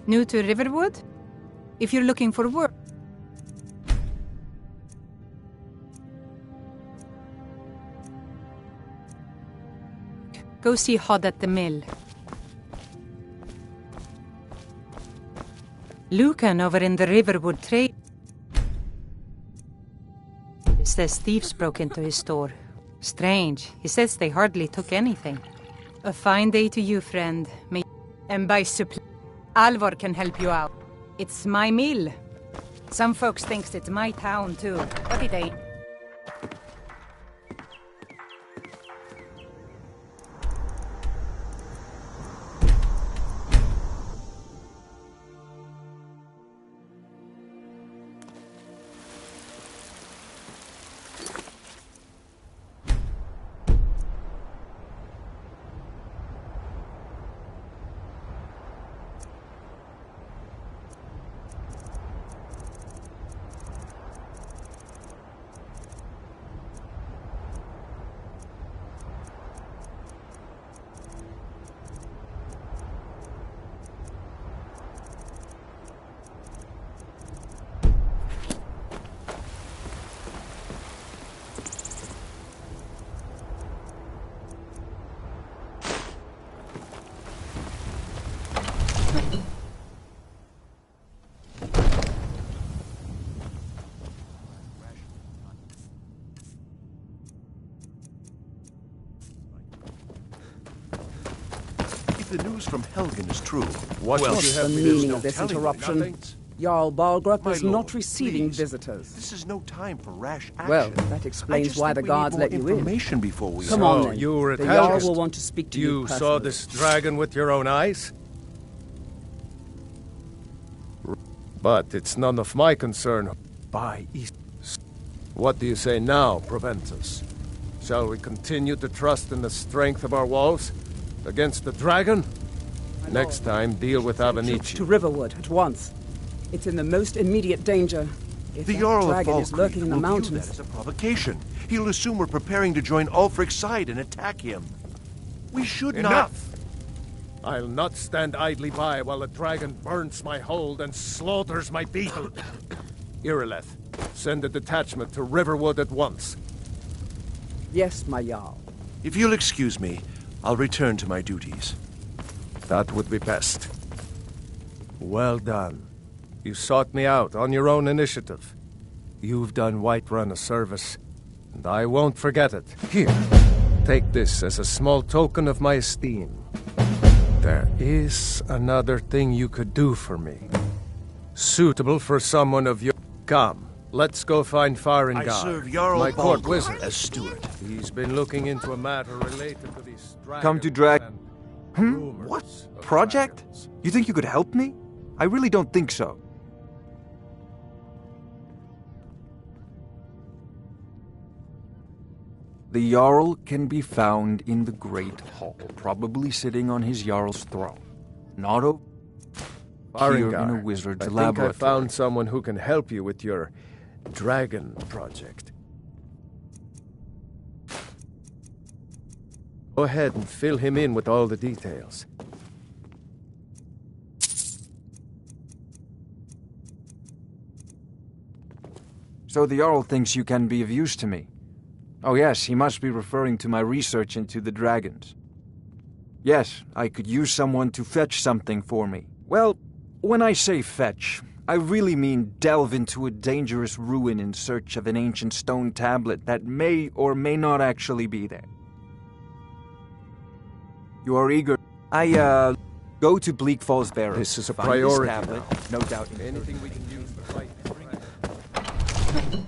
New to Riverwood? If you're looking for work... Go see Hod at the mill. Lucan over in the Riverwood trade says thieves broke into his store. Strange. He says they hardly took anything. A fine day to you, friend. And by supply, Alvor can help you out. It's my mill. Some folks thinks it's my town too, but it ain't. The news from Helgen is true. What's the meaning of this interruption? Jarl Balgrup is not receiving visitors. This is no time for rash action. Well, that explains why the guards let you in. Before we Come on, then. You were the Jarl will want to speak to you personally. You saw this dragon with your own eyes? But it's none of my concern. By East. What do you say now, Proventus? Shall we continue to trust in the strength of our walls? Against the dragon? Next time, deal with Avenici. To Riverwood at once. It's in the most immediate danger. If the that dragon is lurking in the mountains, that as a provocation. He'll assume we're preparing to join Ulfric's side and attack him. We should not. I'll not stand idly by while the dragon burns my hold and slaughters my people. Irileth, send a detachment to Riverwood at once. Yes, my Jarl. If you'll excuse me, I'll return to my duties. That would be best. Well done. You sought me out on your own initiative. You've done Whiterun a service, and I won't forget it. Here, take this as a small token of my esteem. There is another thing you could do for me. Suitable for someone of your... Come, let's go find Farengar. I serve Jarl my court Balgrup wizard as steward. He's been looking into a matter related to these dragons. Come to drag... What? Project? Dragons. You think you could help me? I really don't think so. The Jarl can be found in the Great Hall, probably sitting on his Jarl's throne. Not here in a wizard's laboratory. I think I found someone who can help you with your dragon project. Go ahead and fill him in with all the details. So the Jarl thinks you can be of use to me. Oh yes, he must be referring to my research into the dragons. Yes, I could use someone to fetch something for me. Well, when I say fetch, I really mean delve into a dangerous ruin in search of an ancient stone tablet that may or may not actually be there. You are eager. Go to Bleak Falls Barrow. This is a Find priority this tablet, now. no doubt. Anything we can use to fight the dragon.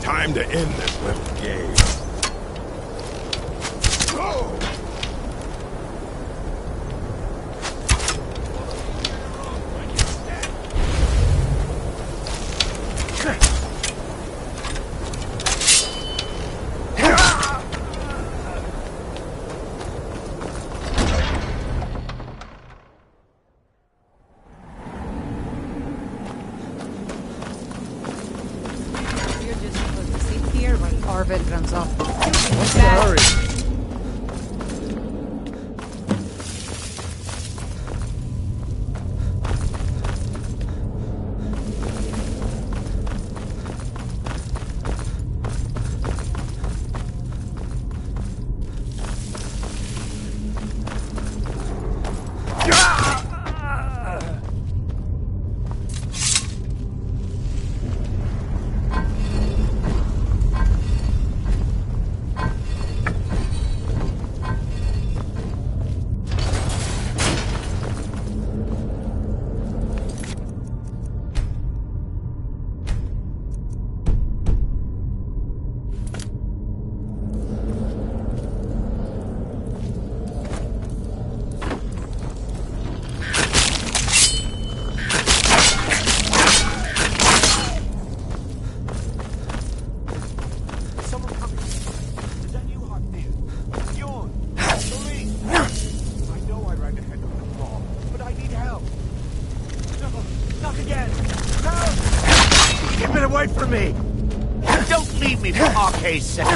Time to end this little game. Oh! just supposed to sit here while Arvid runs off. What's the hurry? Away from me! Don't leave me for Arcade's sake!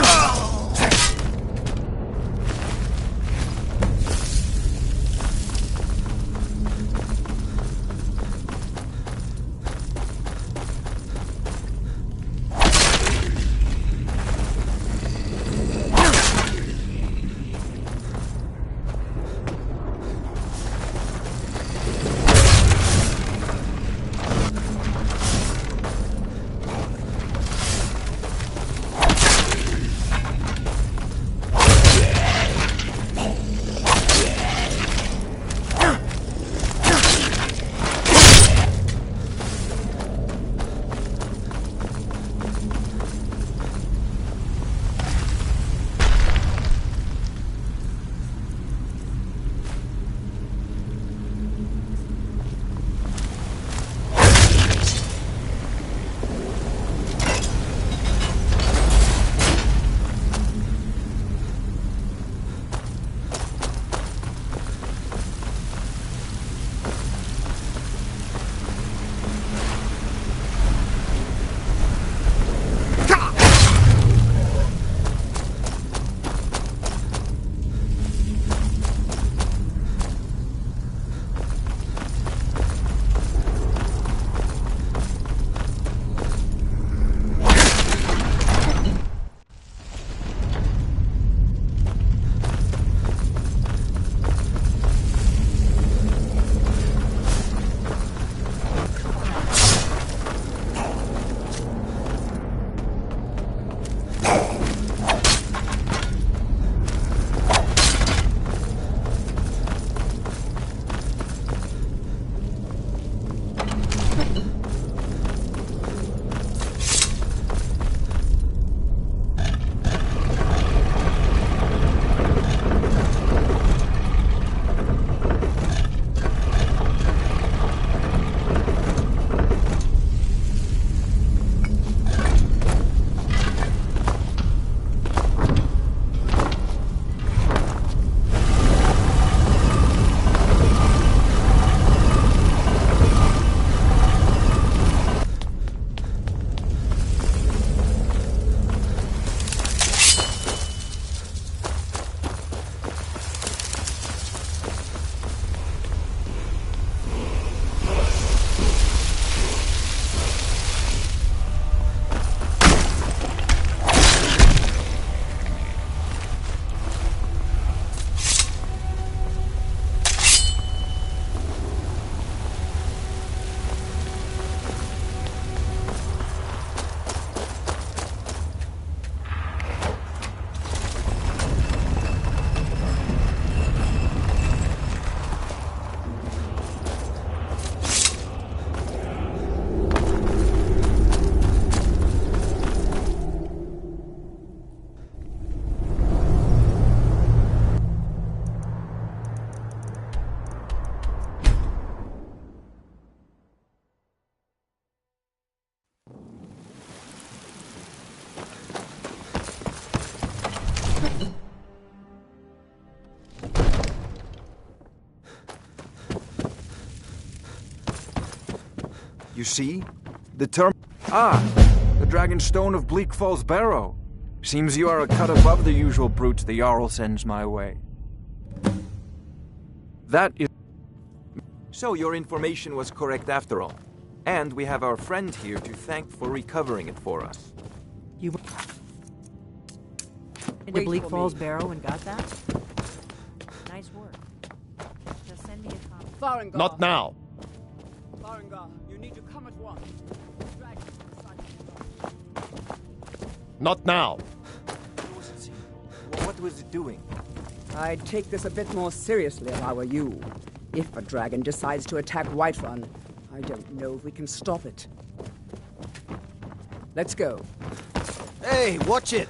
You see? The term... Ah! The Dragon Stone of Bleak Falls Barrow. Seems you are a cut above the usual brutes the Jarl sends my way. That is... So your information was correct after all. And we have our friend here to thank for recovering it for us. You into Bleak Falls Barrow and got that? Nice work. Just send me a copy. Farengar. Not now. Farengar, you need to come at once. Dragon Not now. What was it doing? I'd take this a bit more seriously if I were you. If a dragon decides to attack Whiterun, I don't know if we can stop it. Let's go. Hey, watch it!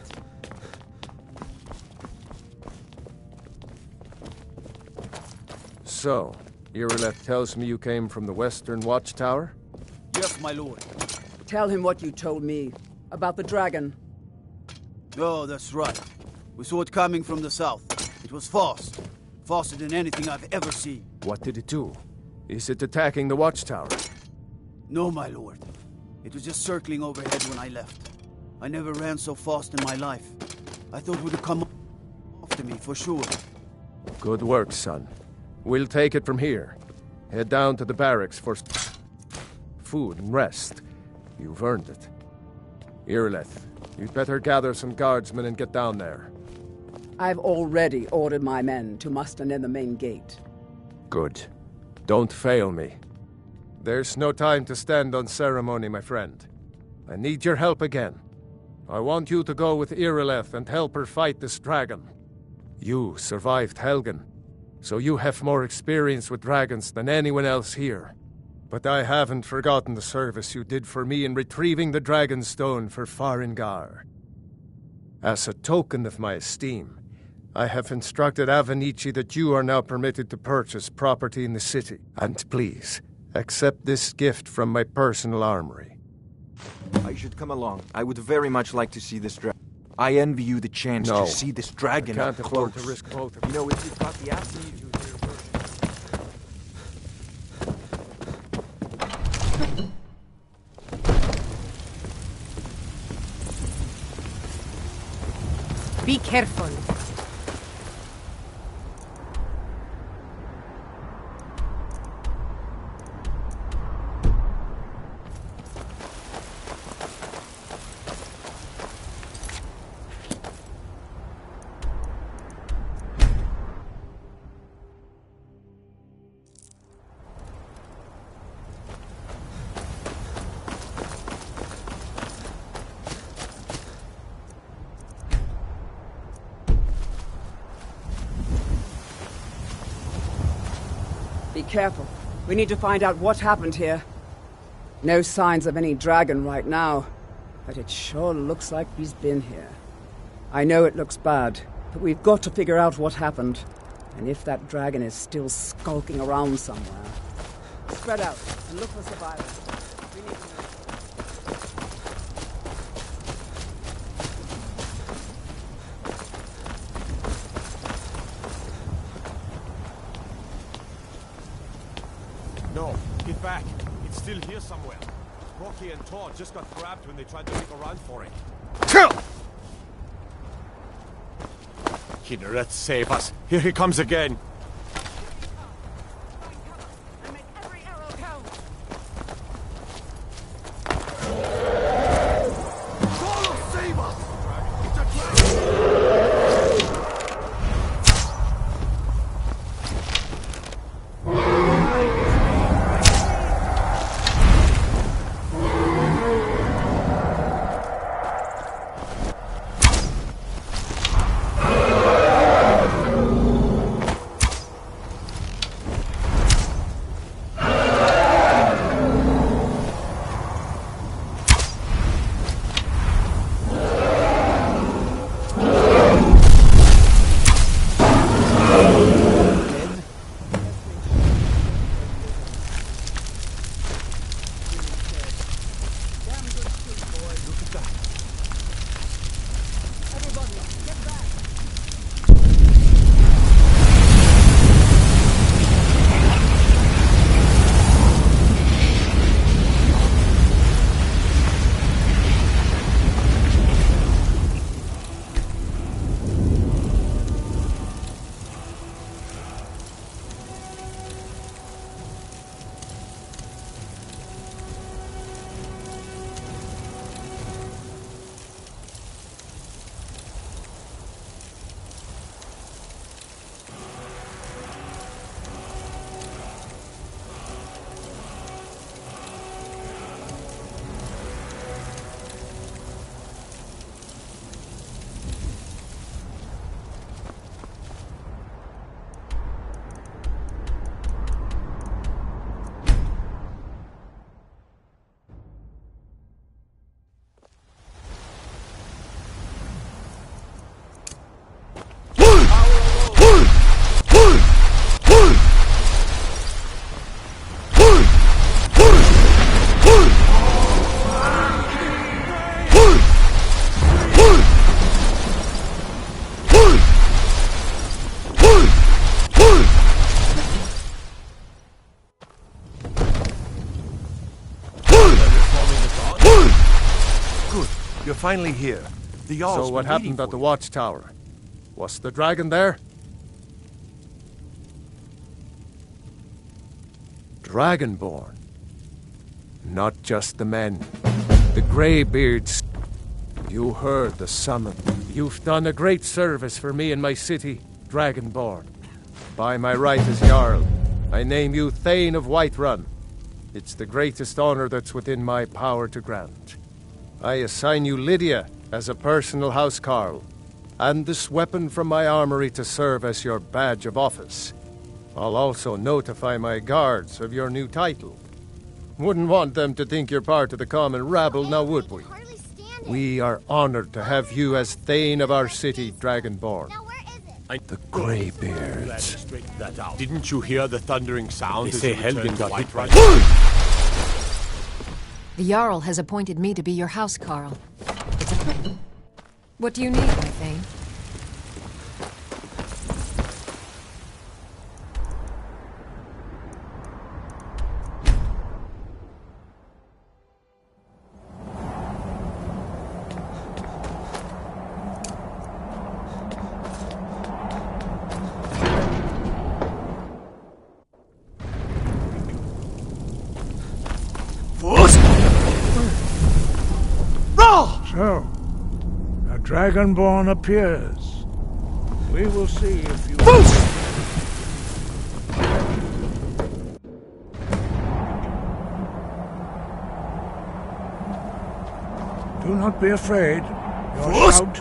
So, Irileth tells me you came from the Western Watchtower? Yes, my lord. Tell him what you told me about the dragon. Oh, that's right. We saw it coming from the south. It was fast. Faster than anything I've ever seen. What did it do? Is it attacking the Watchtower? No, my lord. It was just circling overhead when I left. I never ran so fast in my life. I thought it would have come after me, for sure. Good work, son. We'll take it from here. Head down to the barracks for food and rest. You've earned it. Irileth, you'd better gather some guardsmen and get down there. I've already ordered my men to muster near the main gate. Good. Don't fail me. There's no time to stand on ceremony, my friend. I need your help again. I want you to go with Irileth and help her fight this dragon. You survived Helgen, so you have more experience with dragons than anyone else here. But I haven't forgotten the service you did for me in retrieving the Dragon Stone for Farengar. As a token of my esteem, I have instructed Avenici that you are now permitted to purchase property in the city. And please, accept this gift from my personal armory. I should come along. I would very much like to see this dragon. I envy you the chance to see this dragon I can't up afford close. to risk both of You know, if you've got the absolute... Be careful. Be careful. We need to find out what happened here. No signs of any dragon right now, but it sure looks like he's been here. I know it looks bad, but we've got to figure out what happened, and if that dragon is still skulking around somewhere. Spread out and look for survivors. We need to know. No, get back. It's still here somewhere. Rocky and Todd just got grabbed when they tried to make a run for it. Kill! Kinneret, save us. Here he comes again. You're finally here. The Jarl's So what been waiting happened at for the you. watchtower? Was the dragon there? Dragonborn. Not just the men. The Greybeards. You heard the summon. You've done a great service for me and my city, Dragonborn. By my right as Jarl, I name you Thane of Whiterun. It's the greatest honor that's within my power to grant. I assign you Lydia as a personal housecarl, and this weapon from my armory to serve as your badge of office. I'll also notify my guards of your new title. Wouldn't want them to think you're part of the common rabble, now would we? We are honored to have you as Thane of our city, Dragonborn. The Greybeards. Straighten that out. Didn't you hear the thundering sound? They say as you returned Helgen to got hit by Whiterun? The Jarl has appointed me to be your housecarl. What do you need, my Thane? So, a Dragonborn appears. We will see if you... Do not be afraid. Your shout...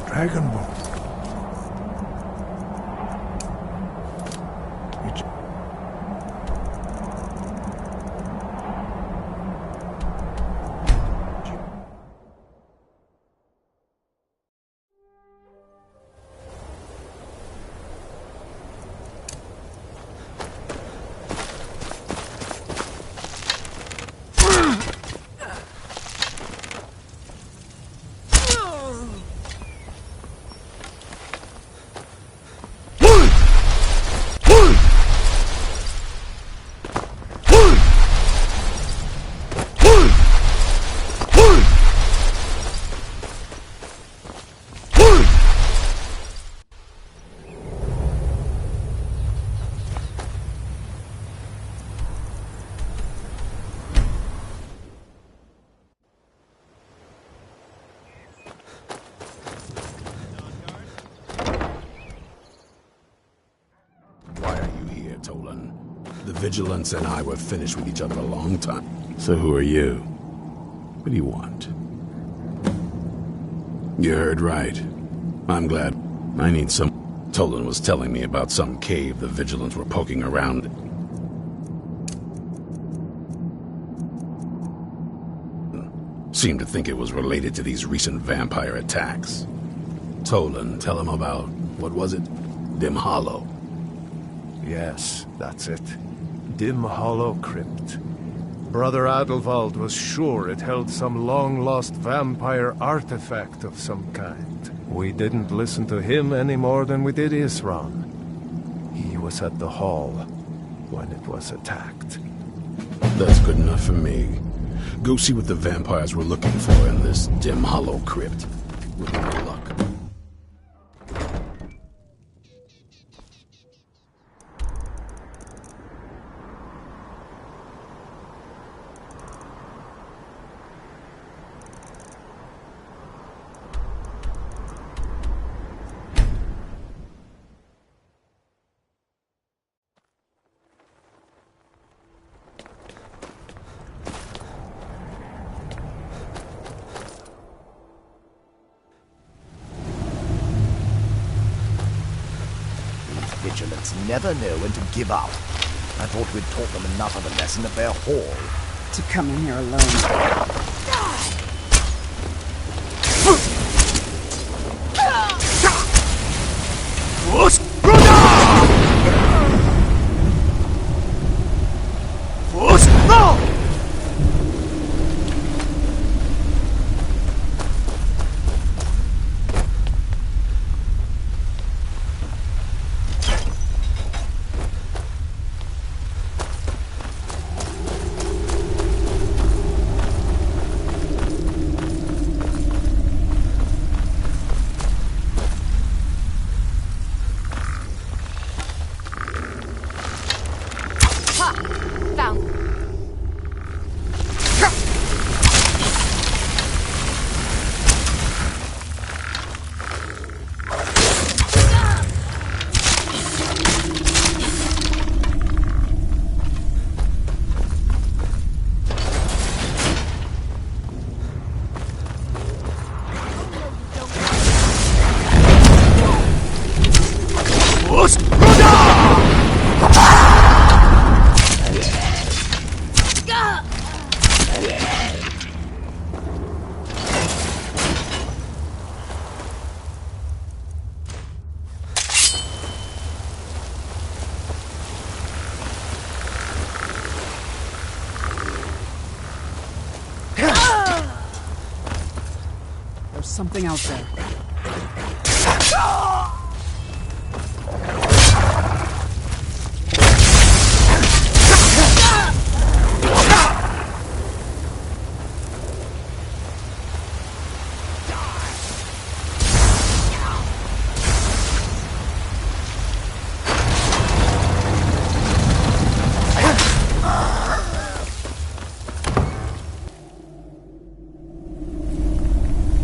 Dragonborn. It's... The Vigilance and I were finished with each other a long time. So who are you? What do you want? You heard right. I'm glad. I need some... Tolan was telling me about some cave the Vigilance were poking around. Seemed to think it was related to these recent vampire attacks. Tolan, tell him about... what was it? Dim Hollow. Yes, that's it. Dim Hollow Crypt. Brother Adelwald was sure it held some long-lost vampire artifact of some kind. We didn't listen to him any more than we did Isran. He was at the hall when it was attacked. That's good enough for me. Go see what the vampires were looking for in this Dim Hollow Crypt. With good luck. Vigilance never know when to give up. I thought we'd taught them enough of a lesson at their hall. To come in here alone. something out there.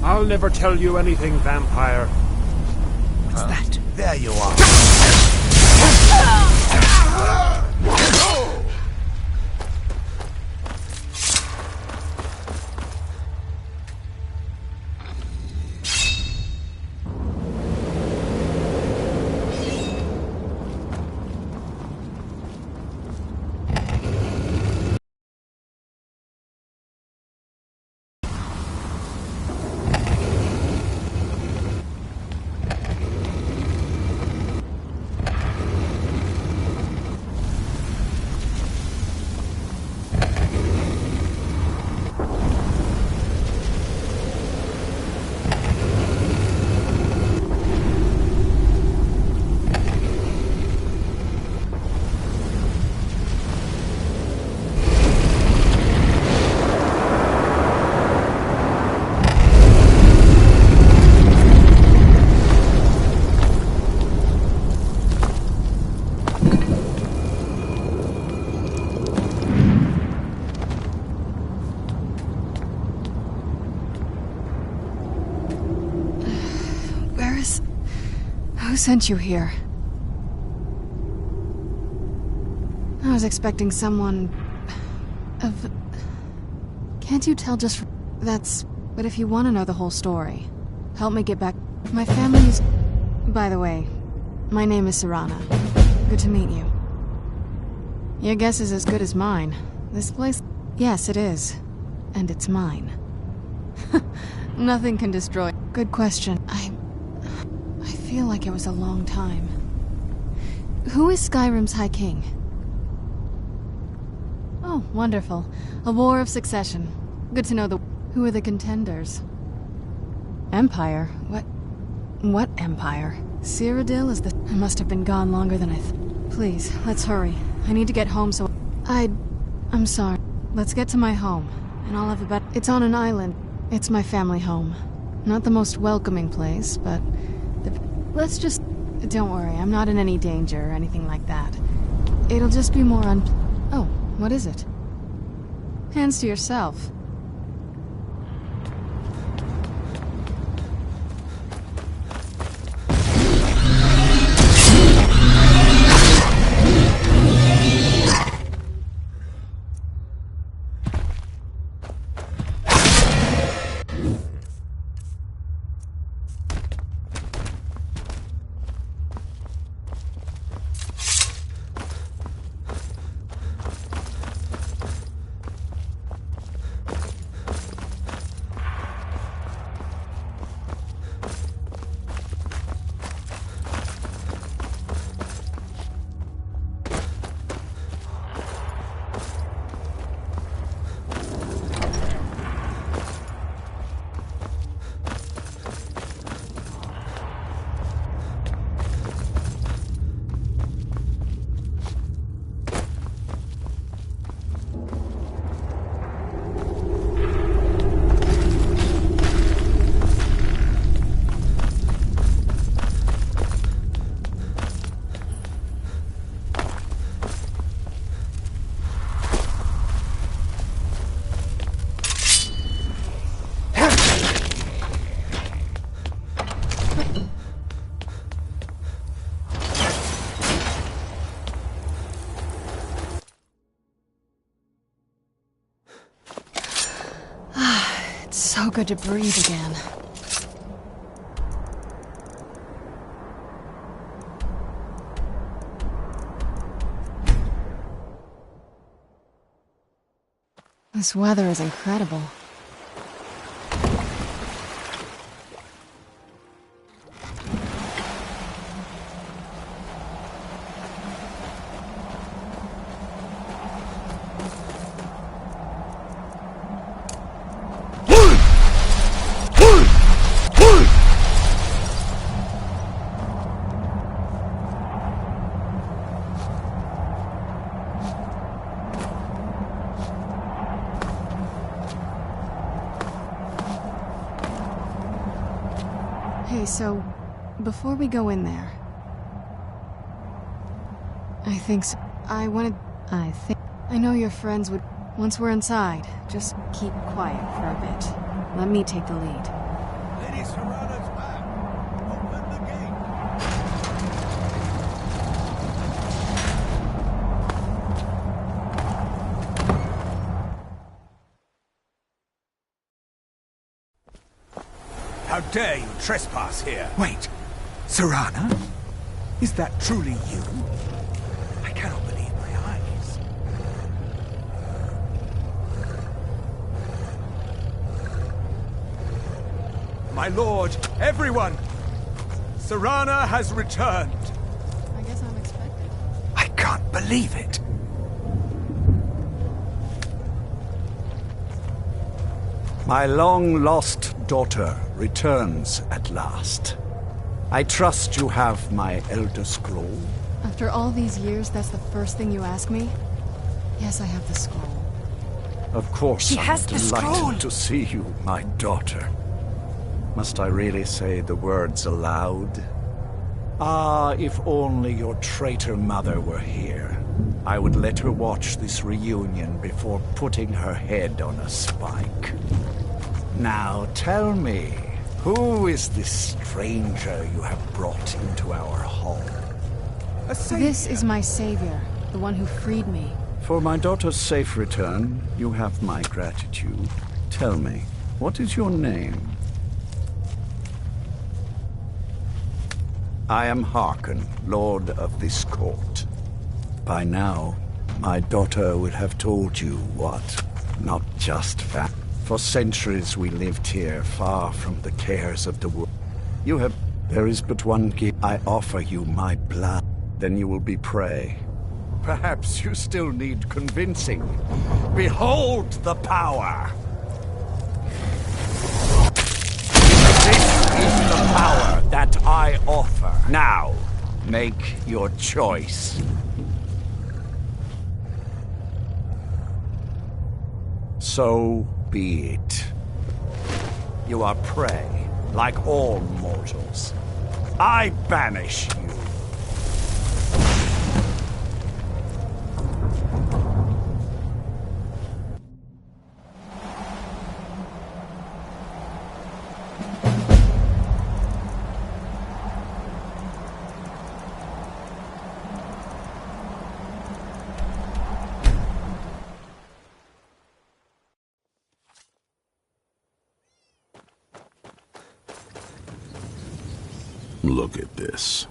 I'll never tell you anything, vampire. What's that? There you are. Who sent you here? I was expecting someone... of... Can't you tell just... That's... But if you want to know the whole story, help me get back... My family is... By the way, my name is Serana. Good to meet you. Your guess is as good as mine. This place... Yes, it is. And it's mine. Nothing can destroy... Good question. I feel like it was a long time. Who is Skyrim's High King? Oh, wonderful. A war of succession. Good to know the... Who are the contenders? Empire? What empire? Cyrodiil is the... I must have been gone longer than I Please, let's hurry. I need to get home so... I'm sorry. Let's get to my home, and I'll have a better... It's on an island. It's my family home. Not the most welcoming place, but... Let's just... Don't worry, I'm not in any danger or anything like that. It'll just be more Oh, what is it? Hands to yourself. So good to breathe again. This weather is incredible. Okay, so before we go in there, I think so. I know your friends would. Once we're inside, just keep quiet for a bit. Let me take the lead. Lady Serrano's back. Open the gate. How dare you trespass here? Wait, Serrana? Is that truly you? I cannot believe my eyes. My lord, everyone! Serrana has returned. I guess I'm expected. I can't believe it. My long-lost daughter returns at last. I trust you have my Elder Scroll. After all these years, that's the first thing you ask me? Yes, I have the scroll. Of course, She I'm has the scroll! delighted to see you, my daughter. Must I really say the words aloud? Ah, if only your traitor mother were here. I would let her watch this reunion before putting her head on a spike. Now tell me, who is this stranger you have brought into our hall? This is my savior, the one who freed me. For my daughter's safe return, you have my gratitude. Tell me, what is your name? I am Harkon, Lord of this court. By now, my daughter would have told you what, not just that. For centuries we lived here, far from the cares of the world. There is but one gift. I offer you my blood, then you will be prey. Perhaps you still need convincing. Behold the power! This is the power that I offer. Now, make your choice. So be it. You are prey, like all mortals. I banish you. Look at this.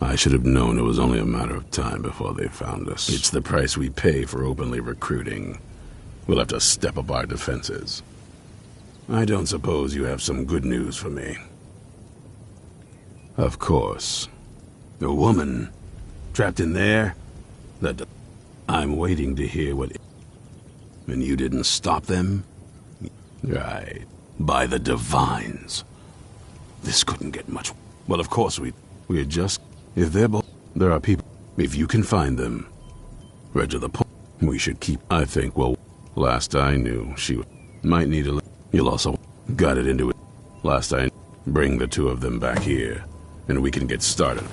I should have known it was only a matter of time before they found us. It's the price we pay for openly recruiting. We'll have to step up our defenses. I don't suppose you have some good news for me. Of course. A woman trapped in there? I'm waiting to hear what... And you didn't stop them? Right. By the Divines. This couldn't get much... Well, of course, we're just... If they're both... There are people... If you can find them... Right to the point... We should keep... I think, well... Last I knew, she might need a... You'll also... Got it into it. Last I... Bring the two of them back here. And we can get started.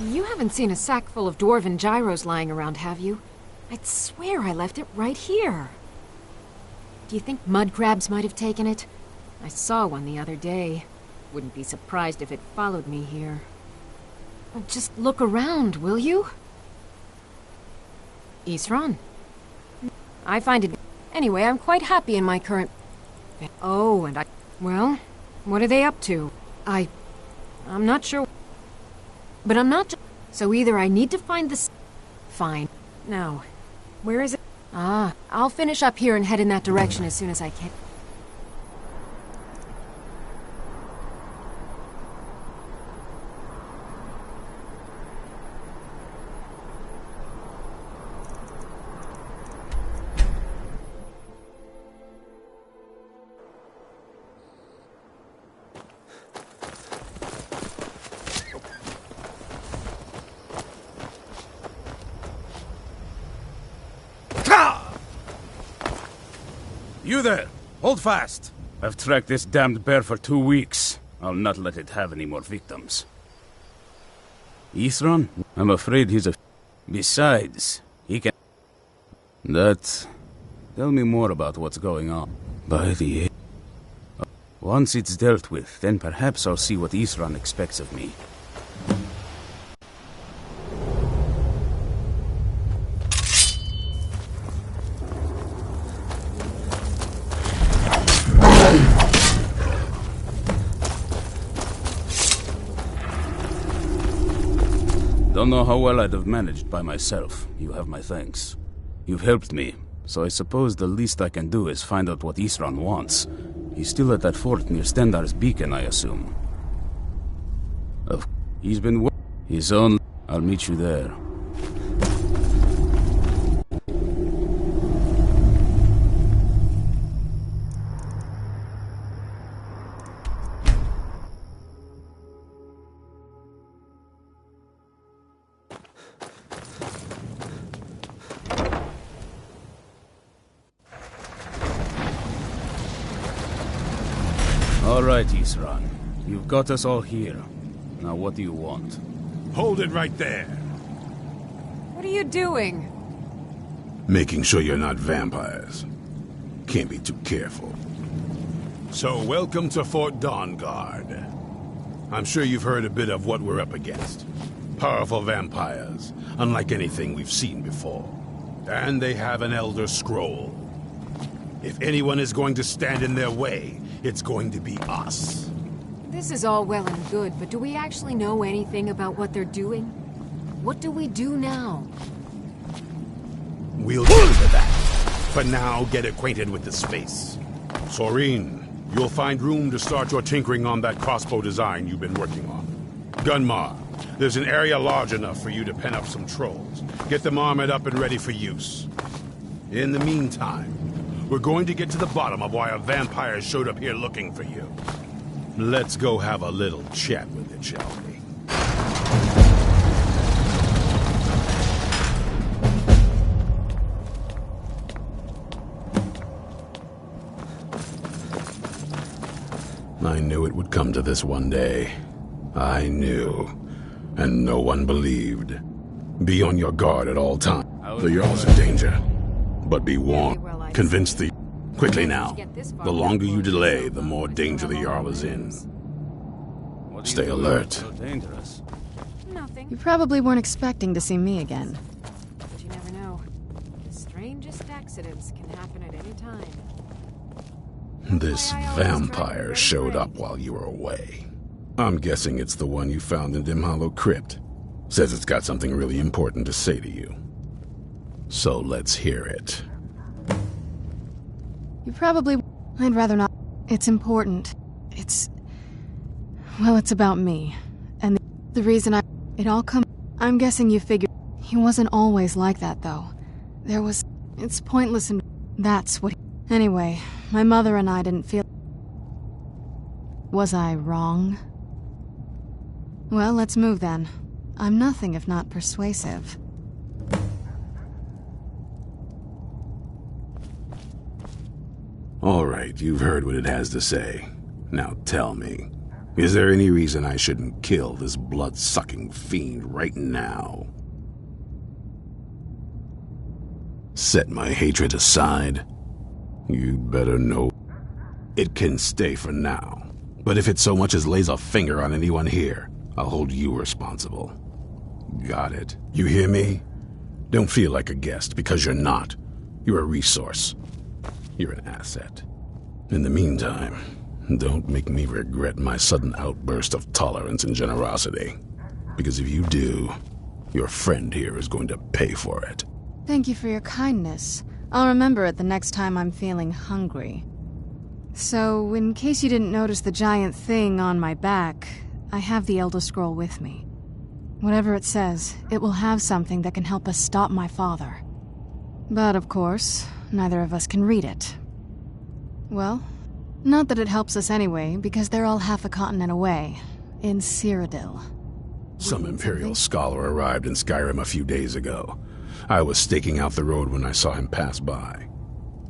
You haven't seen a sack full of dwarven gyros lying around, have you? I'd swear I left it right here. Do you think mud crabs might have taken it? I saw one the other day. Wouldn't be surprised if it followed me here. Just look around, will you? Isran. I find it... Anyway, I'm quite happy in my current... Oh, and I... Well, what are they up to? I'm not sure... But I'm not... So either I need to find this... Fine. Now, where is it? Ah, I'll finish up here and head in that direction as soon as I can. You there! Hold fast! I've tracked this damned bear for 2 weeks. I'll not let it have any more victims. Isran? I'm afraid he's a... Besides, he can... Tell me more about what's going on. By the... Once it's dealt with, then perhaps I'll see what Isran expects of me. Don't know how well I'd have managed by myself. You have my thanks. You've helped me, so I suppose the least I can do is find out what Isran wants. He's still at that fort near Stendar's beacon, I assume. He's been... His own... I'll meet you there. All right, Isran. You've got us all here. Now what do you want? Hold it right there. What are you doing? Making sure you're not vampires. Can't be too careful. So, welcome to Fort Dawnguard. I'm sure you've heard a bit of what we're up against. Powerful vampires, unlike anything we've seen before. And they have an Elder Scroll. If anyone is going to stand in their way, it's going to be us. This is all well and good, but do we actually know anything about what they're doing? What do we do now? We'll get to that. For now, get acquainted with the space. Soreen, you'll find room to start your tinkering on that crossbow design you've been working on. Gunmar, there's an area large enough for you to pen up some trolls. Get them armored up and ready for use. In the meantime, we're going to get to the bottom of why a vampire showed up here looking for you. Let's go have a little chat with it, shall we? I knew it would come to this one day. I knew. And no one believed. Be on your guard at all times. The Jarl's in danger. But be warned. Convince the... Quickly now. The longer you delay, the more danger the Jarl is in. Stay alert. You probably weren't expecting to see me again. But you never know. The strangest accidents can happen at any time. This vampire showed up while you were away. I'm guessing it's the one you found in Dim Hollow Crypt. Says it's got something really important to say to you. So let's hear it. You probably... I'd rather not... It's important. Well, it's about me. And the reason It all come... I'm guessing you figured... He wasn't always like that, though. There was... It's pointless and... That's what... Anyway, my mother and I didn't feel... Was I wrong? Well, let's move then. I'm nothing if not persuasive. All right, you've heard what it has to say. Now tell me, is there any reason I shouldn't kill this blood-sucking fiend right now? Set my hatred aside? You'd better know. It can stay for now. But if it so much as lays a finger on anyone here, I'll hold you responsible. Got it? You hear me? Don't feel like a guest, because you're not. You're a resource. You're an asset. In the meantime, don't make me regret my sudden outburst of tolerance and generosity. Because if you do, your friend here is going to pay for it. Thank you for your kindness. I'll remember it the next time I'm feeling hungry. So, in case you didn't notice the giant thing on my back, I have the Elder Scroll with me. Whatever it says, it will have something that can help us stop my father. But of course, neither of us can read it. Well, not that it helps us anyway, because they're all half a continent away, in Cyrodiil. Some Imperial scholar arrived in Skyrim a few days ago. I was staking out the road when I saw him pass by.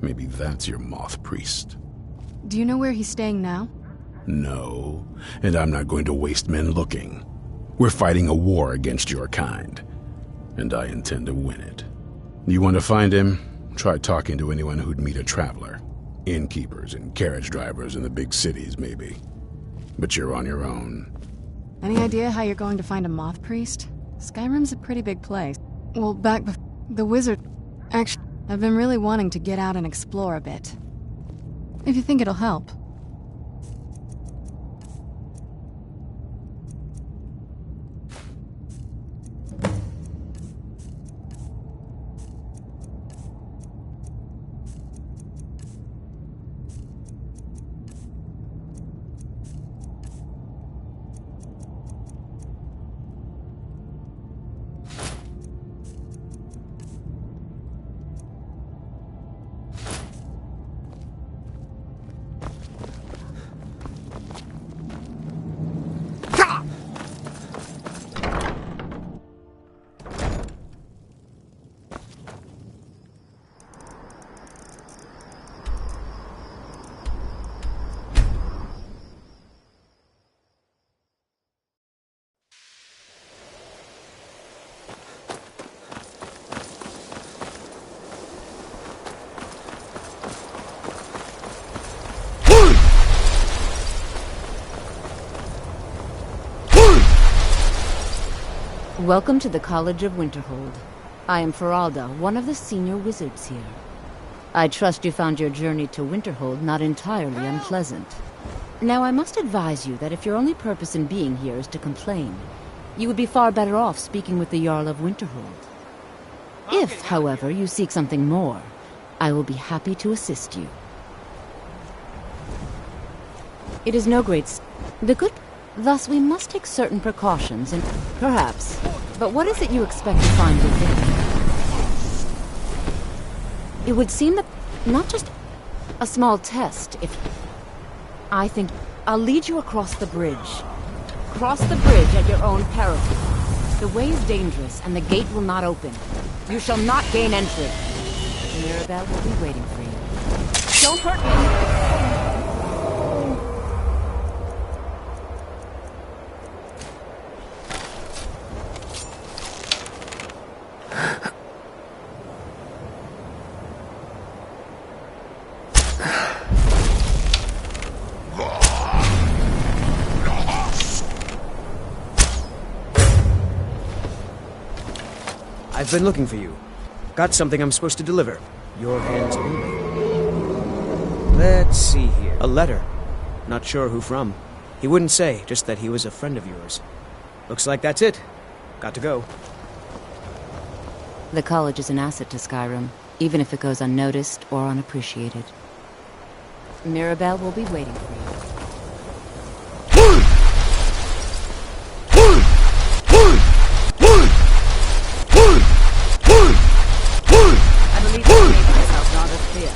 Maybe that's your moth priest. Do you know where he's staying now? No, and I'm not going to waste men looking. We're fighting a war against your kind, and I intend to win it. You want to find him? Try talking to anyone who'd meet a traveler. Innkeepers and carriage drivers in the big cities, maybe. But you're on your own. Any idea how you're going to find a moth priest? Skyrim's a pretty big place. Well, back before the wizard... Actually, I've been really wanting to get out and explore a bit. If you think it'll help. Welcome to the College of Winterhold. I am Feralda, one of the senior wizards here. I trust you found your journey to Winterhold not entirely unpleasant. Now, I must advise you that if your only purpose in being here is to complain, you would be far better off speaking with the Jarl of Winterhold. If, however, you seek something more, I will be happy to assist you. It is no great... Thus, we must take certain precautions and... Perhaps. But what is it you expect to find within? It would seem that... Not just a small test, if... I think... I'll lead you across the bridge. Cross the bridge at your own peril. The way is dangerous, and the gate will not open. You shall not gain entry. Mirabelle will be waiting for you. Don't hurt me! I've been looking for you. Got something I'm supposed to deliver. Your hands only. Let's see here. A letter. Not sure who from. He wouldn't say, just that he was a friend of yours. Looks like that's it. Got to go. The college is an asset to Skyrim, even if it goes unnoticed or unappreciated. Mirabelle will be waiting for you. I believe I made myself rather clear.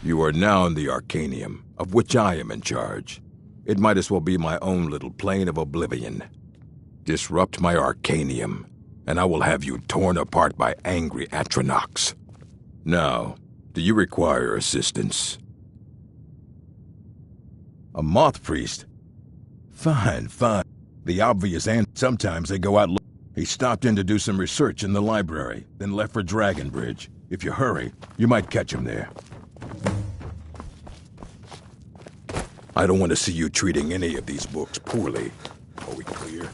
You are now in the Arcanium, of which I am in charge. It might as well be my own little plane of oblivion. Disrupt my Arcanium, and I will have you torn apart by angry Atronachs. Now, do you require assistance? A moth priest? Fine, fine. The obvious answer. Sometimes they go out. He stopped in to do some research in the library, then left for Dragonbridge. If you hurry, you might catch him there. I don't want to see you treating any of these books poorly. Are we clear?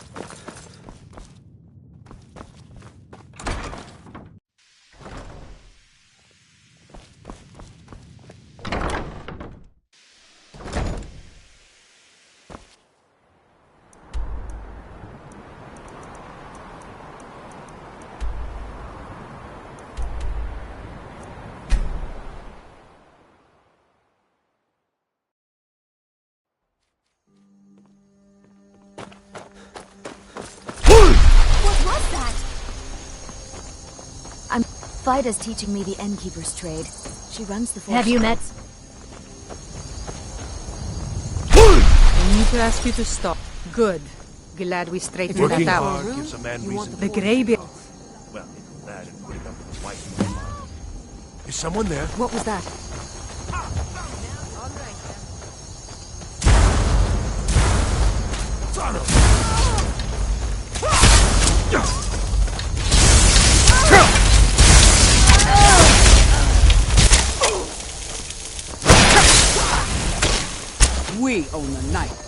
Vida's teaching me the Innkeeper's trade. She runs the force. Have you met? to ask you to stop. Good. Glad we straightened that Working out. hard gives a man reason. The graybeard. Well, that and putting up with his wife. Is someone there? What was that? Son of... We own the night.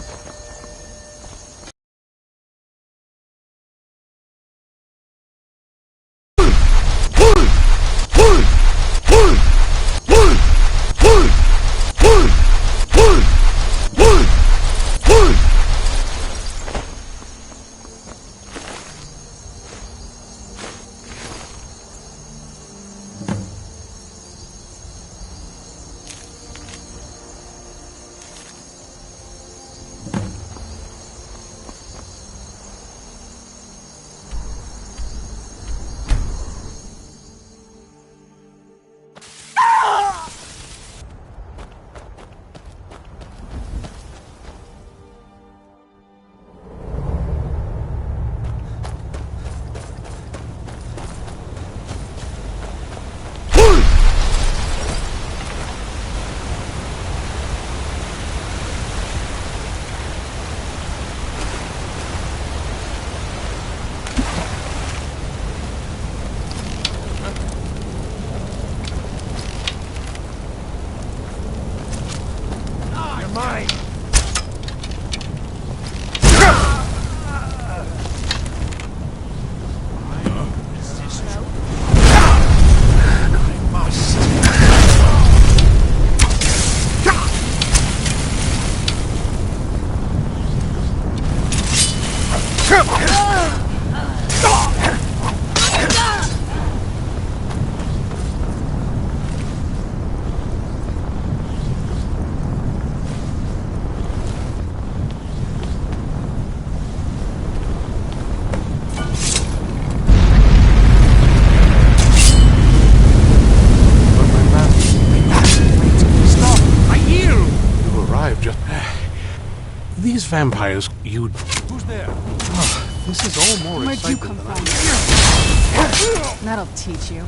These vampires, you... Who's there? Oh, this is all more Where'd you excitement come than from? That'll teach you.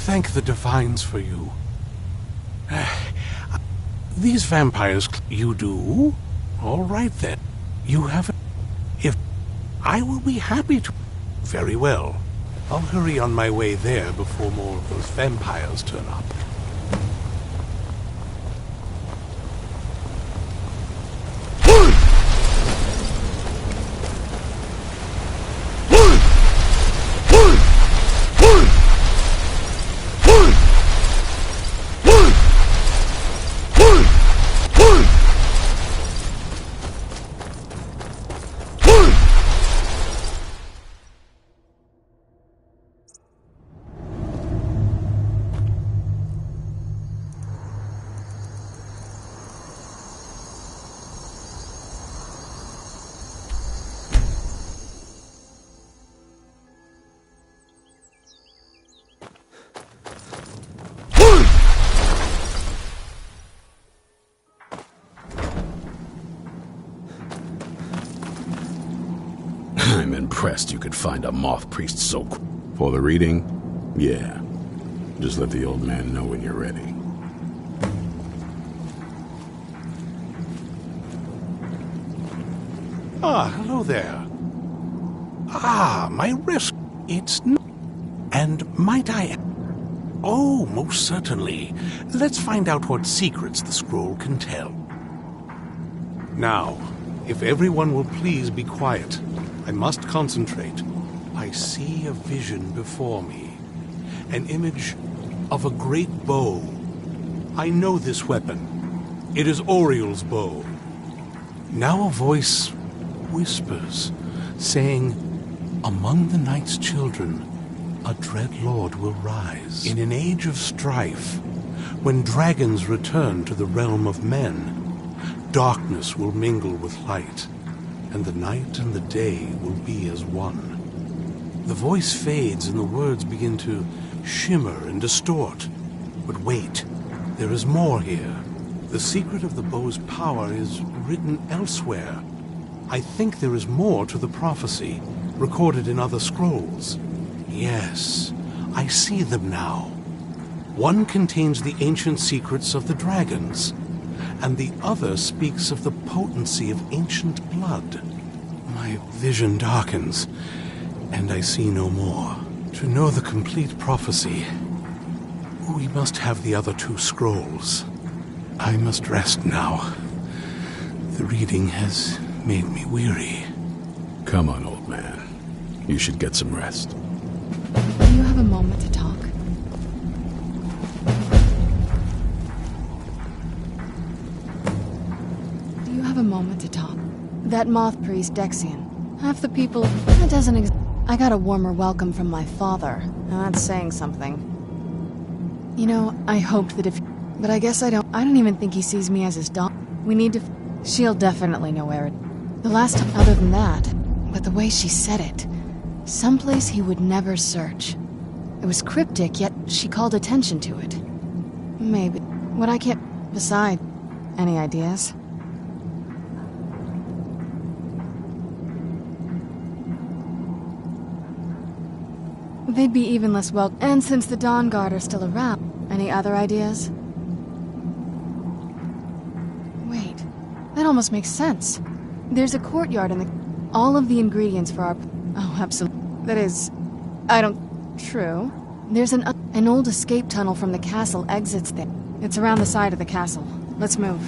Thank the Divines for you. These vampires, you do? All right then. You have... If... I will be happy to... Very well. I'll hurry on my way there before more of those vampires turn up. I'm impressed you could find a moth priest so quick. For the reading? Yeah. Just let the old man know when you're ready. Ah, hello there. Ah, my wrist. It's... And might I... Oh, most certainly. Let's find out what secrets the scroll can tell. Now, if everyone will please be quiet, I must concentrate. I see a vision before me. An image of a great bow. I know this weapon. It is Oriel's bow. Now a voice whispers, saying, "Among the night's children, a dread lord will rise. In an age of strife, when dragons return to the realm of men, darkness will mingle with light, and the night and the day will be as one." The voice fades and the words begin to shimmer and distort. But wait, there is more here. The secret of the bow's power is written elsewhere. I think there is more to the prophecy, recorded in other scrolls. Yes, I see them now. One contains the ancient secrets of the dragons, and the other speaks of the potency of ancient blood. My vision darkens, and I see no more. To know the complete prophecy, we must have the other two scrolls. I must rest now. The reading has made me weary. Come on, old man. You should get some rest. Do you have a moment to talk? Do you have a moment to talk? That moth priest, Dexian. Half the people... That doesn't I got a warmer welcome from my father. Now that's saying something. You know, I hoped that if... But I guess I don't even think he sees me as his daughter. We need to... She'll definitely know where it... The last time... Other than that... But the way she said it... Someplace he would never search. It was cryptic, yet she called attention to it. Maybe. What I can't... Beside... Any ideas? They'd be even less well... And since the Dawn Guard are still around, any other ideas? Wait, that almost makes sense. There's a courtyard in the... All of the ingredients for our... Oh, absolutely. That is... I don't... True. There's an old escape tunnel from the castle exits there. It's around the side of the castle. Let's move.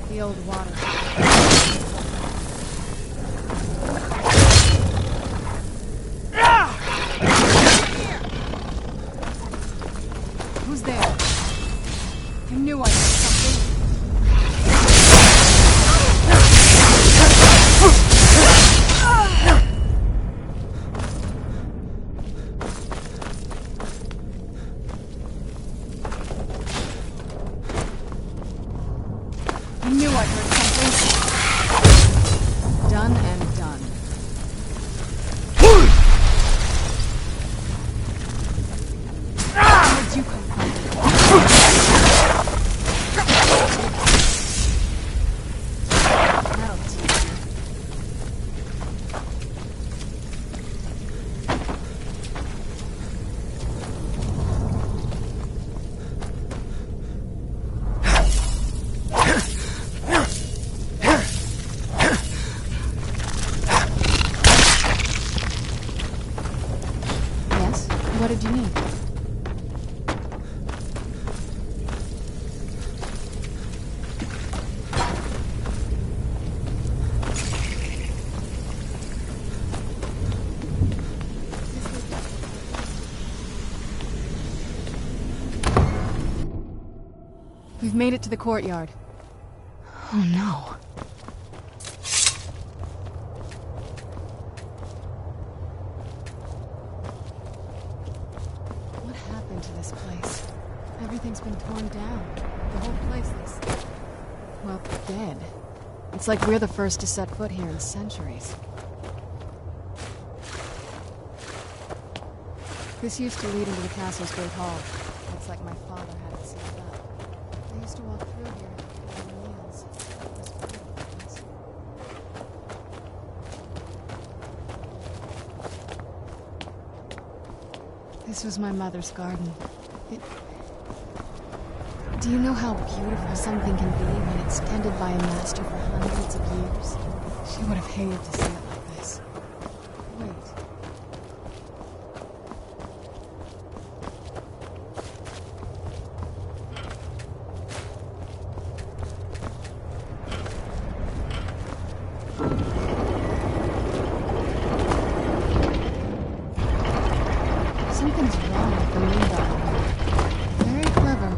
The old water. Who's there? I knew I heard something. I knew I heard something. Done and done. Where'd you come from? That'll teach you. Yes? What did you need? We've made it to the courtyard. Oh no. What happened to this place? Everything's been torn down. The whole place is... well, dead. It's like we're the first to set foot here in centuries. This used to lead into the castle's great hall. Looks like my father had it sealed up. I used to walk through here for meals. This was my mother's garden. Do you know how beautiful something can be when it's tended by a master for hundreds of years? She would have hated to see it like this. Wait. Something's wrong with the moon dial. Very clever.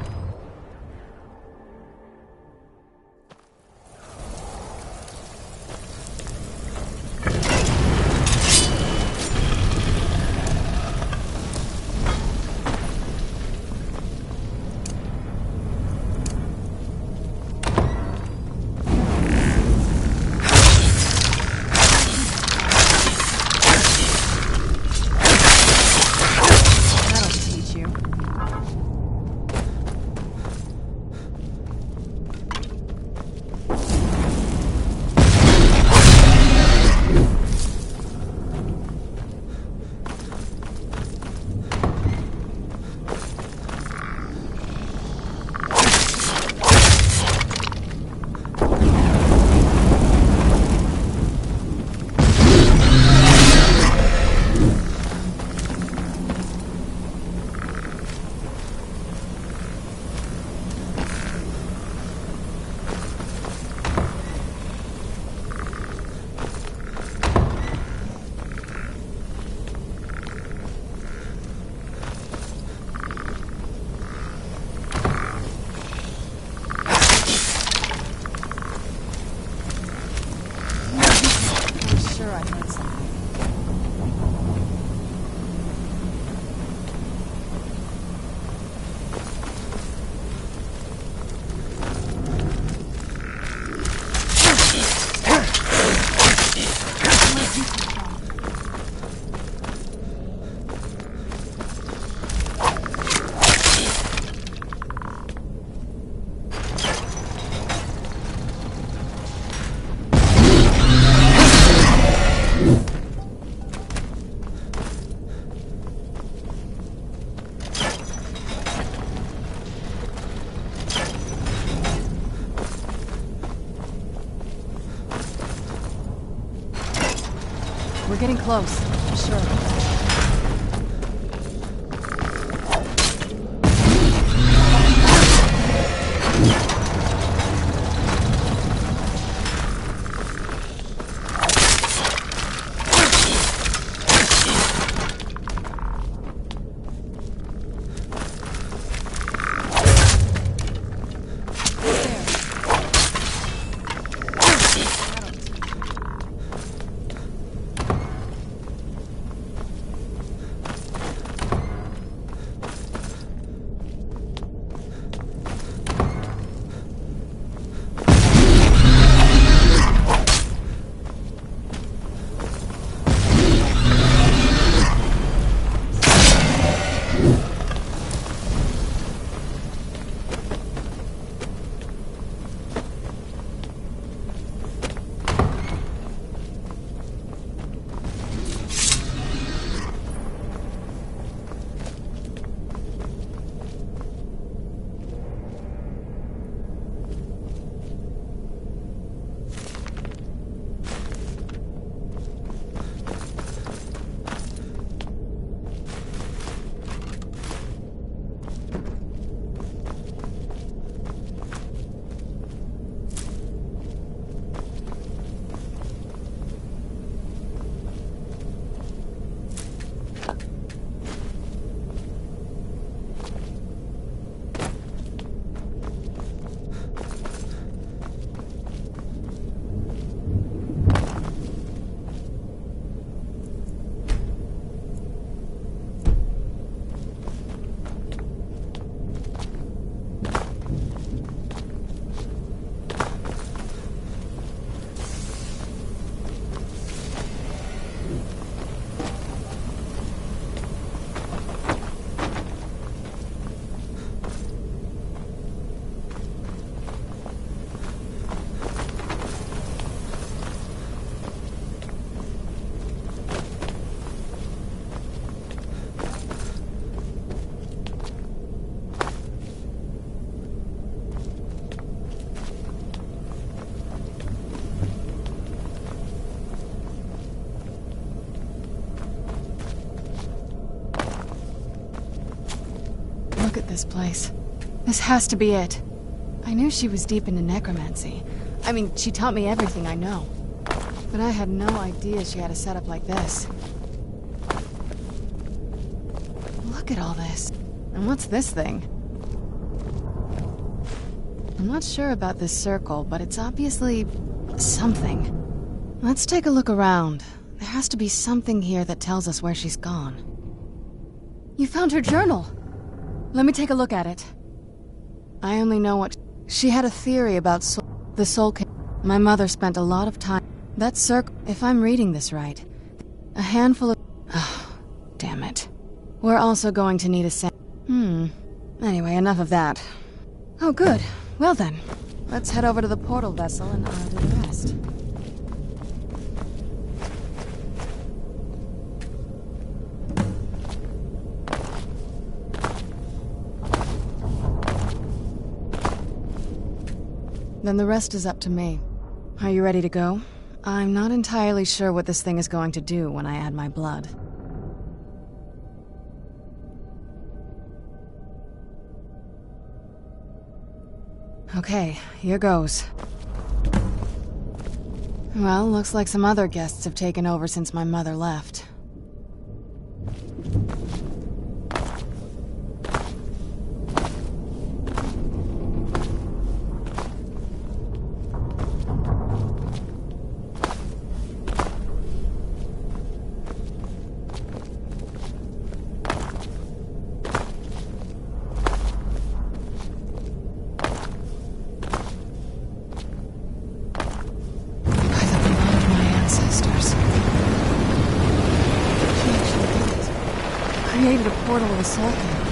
We're getting close, for sure. Look at this place. This has to be it. I knew she was deep into necromancy. I mean, she taught me everything I know. But I had no idea she had a setup like this. Look at all this. And what's this thing? I'm not sure about this circle, but it's obviously something. Let's take a look around. There has to be something here that tells us where she's gone. You found her journal! Let me take a look at it. I only know what... She had a theory about the soul... My mother spent a lot of time... That circle... If I'm reading this right... A handful of... Oh, damn it. We're also going to need a Anyway, enough of that. Oh, good. Well then, let's head over to the portal vessel and I'll do the rest. Then the rest is up to me. Are you ready to go? I'm not entirely sure what this thing is going to do when I add my blood. Okay, here goes. Well, looks like some other guests have taken over since my mother left. Created a portal with a soul cave.